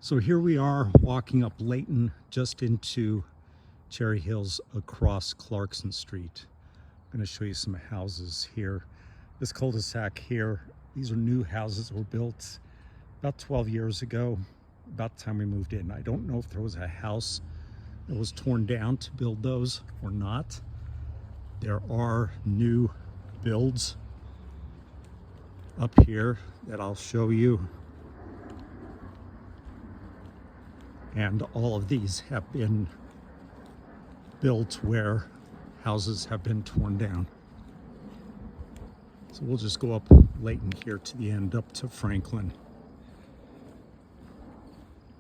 So here we are walking up Layton just into Cherry Hills across Clarkson Street. I'm going to show you some houses here. This cul-de-sac here, these are new houses that were built about 12 years ago, about the time we moved in. I don't know if there was a house that was torn down to build those or not. There are new builds up here that I'll show you. And all of these have been built where houses have been torn down. So we'll just go up Layton here to the end, up to Franklin.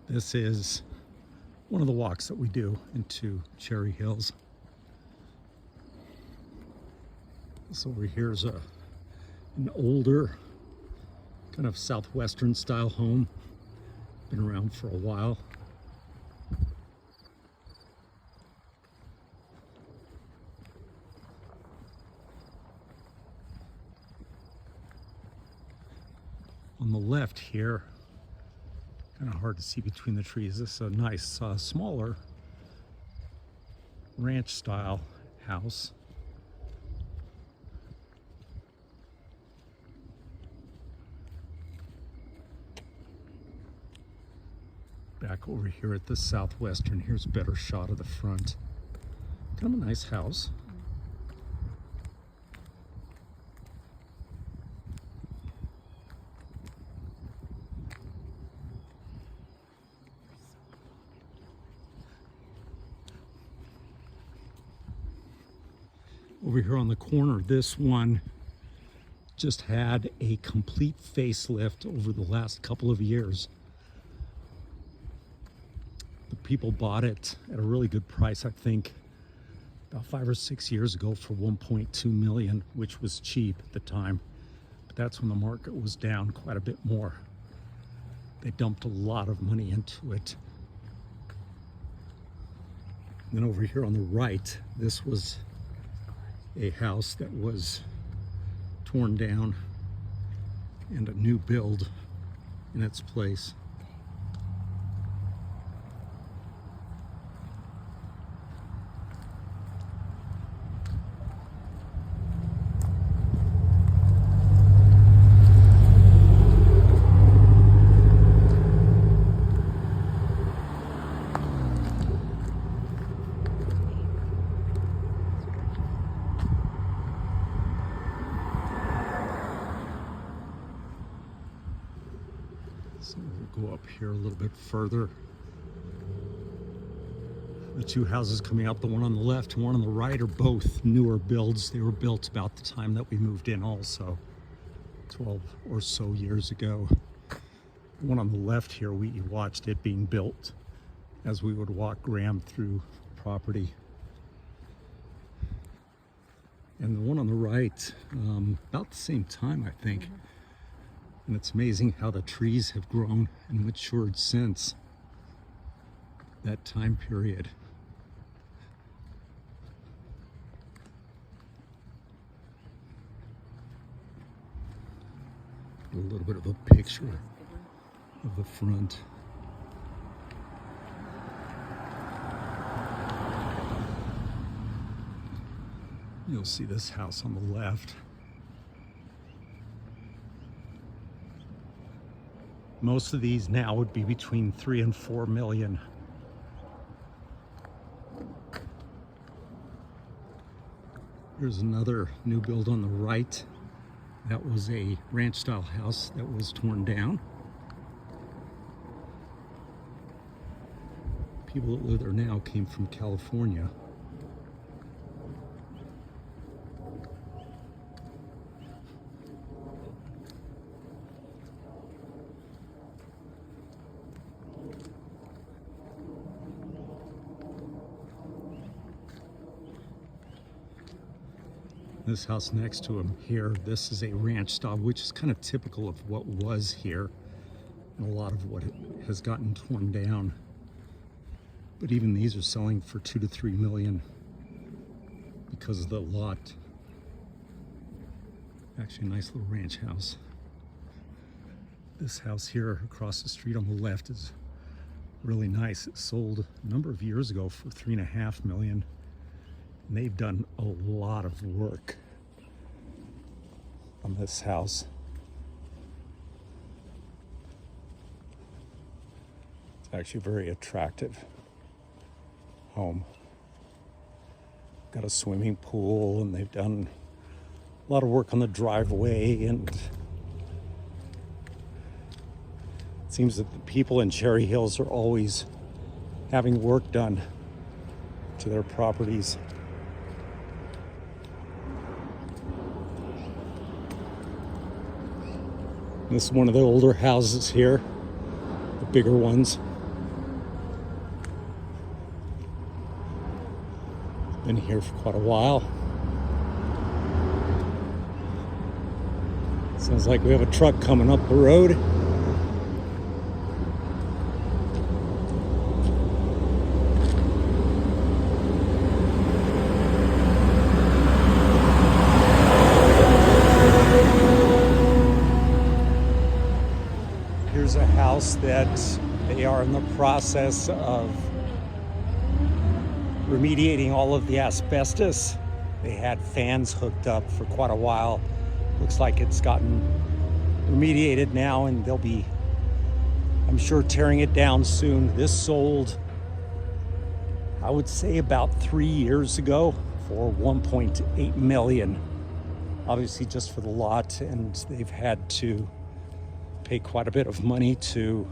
This is one of the walks that we do into Cherry Hills. This over here is an older, kind of southwestern style home. Been around for a while. On the left here, kind of hard to see between the trees, this is a nice, smaller ranch style house. Back over here at the southwestern, here's a better shot of the front. Kind of a nice house. Over here on the corner, this one just had a complete facelift over the last couple of years. The people bought it at a really good price, I think about 5 or 6 years ago, for 1.2 million, which was cheap at the time. But that's when the market was down quite a bit more. They dumped a lot of money into it. And then over here on the right, this was a house that was torn down and a new build in its place. So we'll go up here a little bit further. The two houses coming out, the one on the left and one on the right, are both newer builds. They were built about the time that we moved in also, 12 or so years ago. The one on the left here, we watched it being built as we would walk Graham through property. And the one on the right, about the same time, I think. And it's amazing how the trees have grown and matured since that time period. A little bit of a picture of the front. You'll see this house on the left. Most of these now would be between 3 and 4 million. Here's another new build on the right. That was a ranch style house that was torn down. People that live there now came from California. This house next to him here, this is a ranch style, which is kind of typical of what was here, and a lot of what has gotten torn down. But even these are selling for 2 to 3 million because of the lot. Actually, a nice little ranch house. This house here across the street on the left is Really nice. It sold a number of years ago for $3.5 million. And they've done a lot of work on this house. It's actually a very attractive home. Got a swimming pool, and they've done a lot of work on the driveway, and it seems that the people in Cherry Hills are always having work done to their properties. This is one of the older houses here, the bigger ones. Been here for quite a while. Sounds like we have a truck coming up the road. Here's a house that they are in the process of remediating all of the asbestos. They had fans hooked up for quite a while. Looks like it's gotten remediated now, and they'll be, I'm sure, tearing it down soon. This sold, I would say, about 3 years ago for $1.8 million. Obviously just for the lot, and they've had to pay quite a bit of money to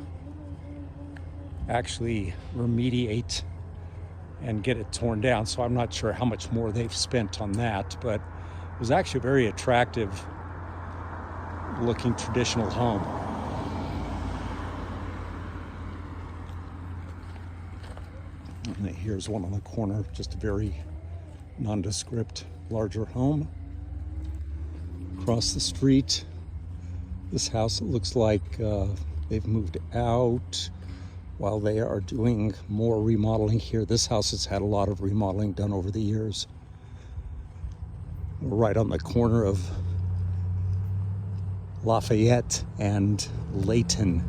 actually remediate and get it torn down. So I'm not sure how much more they've spent on that, but it was actually a very attractive looking traditional home. And here's one on the corner, just a very nondescript, larger home. Across the street, this house, it looks like they've moved out while they are doing more remodeling here. This house has had a lot of remodeling done over the years. We're right on the corner of Lafayette and Layton.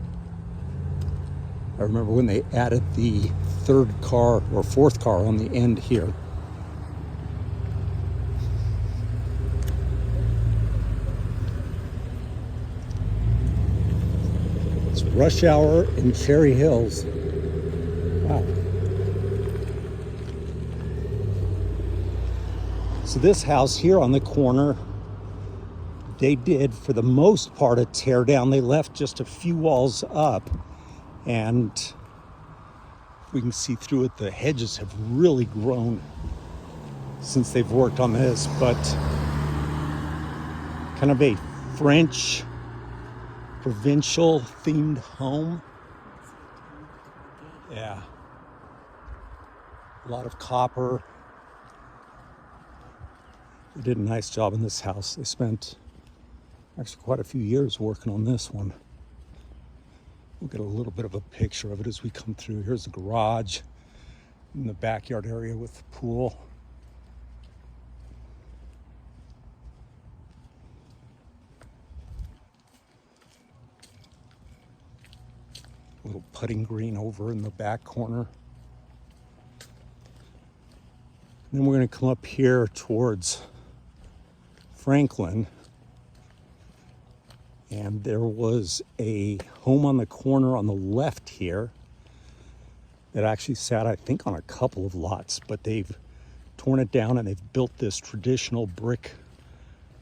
I remember when they added the third car or fourth car on the end here. It's rush hour in Cherry Hills. Wow. So this house here on the corner, they did, for the most part, a tear down. They left just a few walls up, and we can see through it, the hedges have really grown since they've worked on this, but kind of a French provincial themed home. Yeah. A lot of copper. They did a nice job in this house. They spent actually quite a few years working on this one. We'll get a little bit of a picture of it as we come through. Here's the garage in the backyard area with the pool. A little putting green over in the back corner. And then we're going to come up here towards Franklin. And there was a home on the corner on the left here that actually sat, I think, on a couple of lots, but they've torn it down and they've built this traditional brick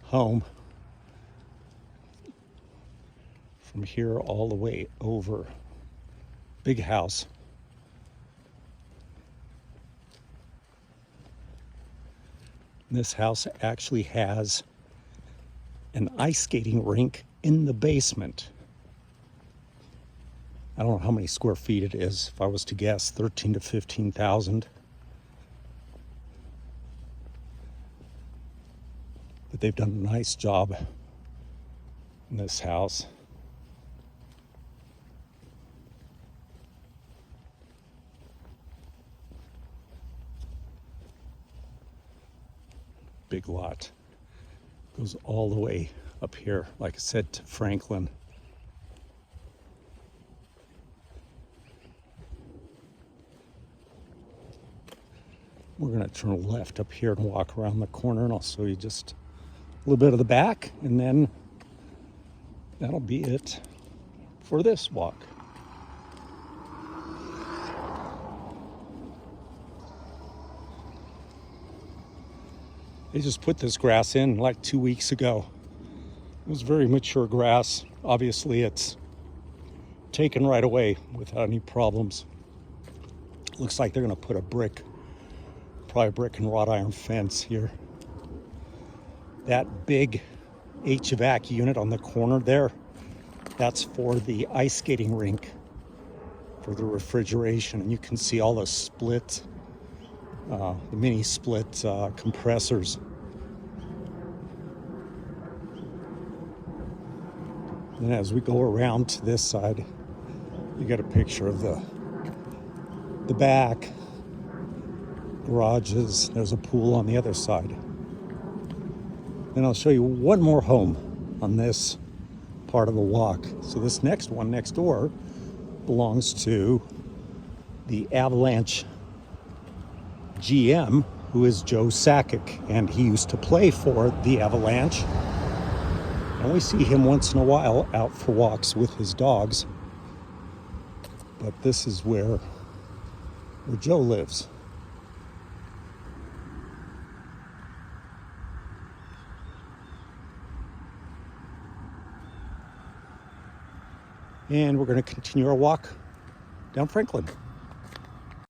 home from here all the way over. Big house. This house actually has an ice skating rink in the basement. I don't know how many square feet it is. If I was to guess, 13 to 15,000. But they've done a nice job in this house. Big lot. Goes all the way up here, like I said, to Franklin. We're gonna turn left up here and walk around the corner, and I'll show you just a little bit of the back, and then that'll be it for this walk. They just put this grass in like 2 weeks ago. It was very mature grass. Obviously, it's taken right away without any problems. Looks like they're gonna put a probably brick and wrought iron fence here. That big HVAC unit on the corner there, that's for the ice skating rink, for the refrigeration. And you can see all the split, the mini split compressors. And as we go around to this side, you get a picture of the back garages. There's a pool on the other side. Then I'll show you one more home on this part of the walk. So this next one next door belongs to the Avalanche GM, who is Joe Sakic, and he used to play for the Avalanche. And we see him once in a while out for walks with his dogs. But this is where Joe lives. And we're going to continue our walk down Franklin.